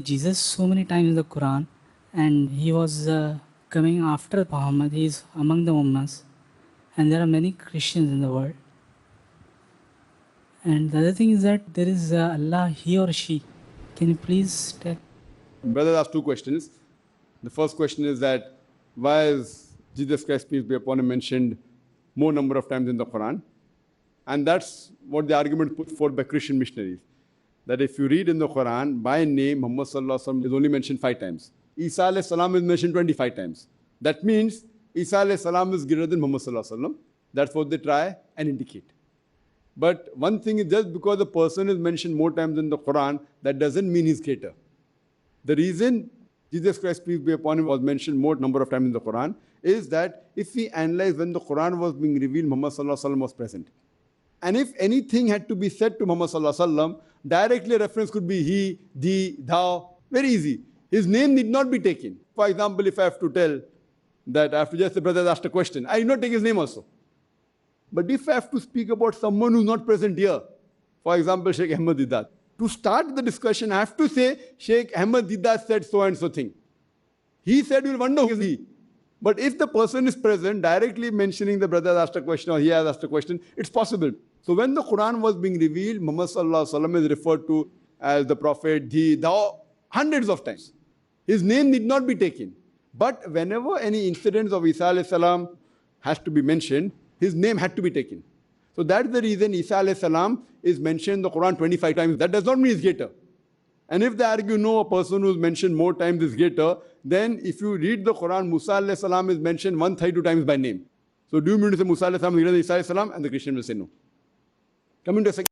Jesus so many times in the Quran, and he was coming after Muhammad. He is among the Ummas, and there are many Christians in the world. And the other thing is that there is Allah, he or she. Can you please tell? Brother asked two questions. The first question is that why is Jesus Christ, peace be upon him, mentioned more number of times in the Quran? And that's what the argument put forth by Christian missionaries. That if you read in the Quran, by name, Muhammad Sallallahu Alaihi Wasallam is only mentioned 5 times. Isaa A S Salam is mentioned 25 times. That means Isaa A S Salam is greater than Muhammad Sallallahu Alaihi Wasallam. That's what they try and indicate. But one thing is, just because a person is mentioned more times in the Quran, that doesn't mean he's greater. The reason Jesus Christ, peace be upon him, was mentioned more number of times in the Quran is that if we analyze when the Quran was being revealed, Muhammad Sallallahu Alaihi Wasallam was present. And if anything had to be said to Muhammad Sallallahu Alaihi Wasallam, directly reference could be he, thee, thou. Very easy. His name need not be taken. For example, if I have to tell that I have to just say, brother asked a question, I need not take his name also. But if I have to speak about someone who's not present here, for example, Sheikh Ahmed Didat, to start the discussion, I have to say, Sheikh Ahmed Didat said so and so thing. He said, you'll wonder who is he. But if the person is present, directly mentioning the brother asked a question or he has asked a question, it's possible. So when the Quran was being revealed, Muhammad Sallallahu Alaihi Wasallam is referred to as the Prophet, thee, thou, hundreds of times. His name need not be taken. But whenever any incidents of Isaa alayhi salam has to be mentioned, his name had to be taken. So that's the reason Isaa alayhi salam is mentioned in the Quran 25 times. That does not mean he's greater. And if they argue, no, a person who's mentioned more times is greater, then if you read the Quran, Musa alayhi salam is mentioned 132 times by name. So do you mean to say Musa alayhi salam is greater than Isa alayhi salam? And the Christian will say no. Coming to a second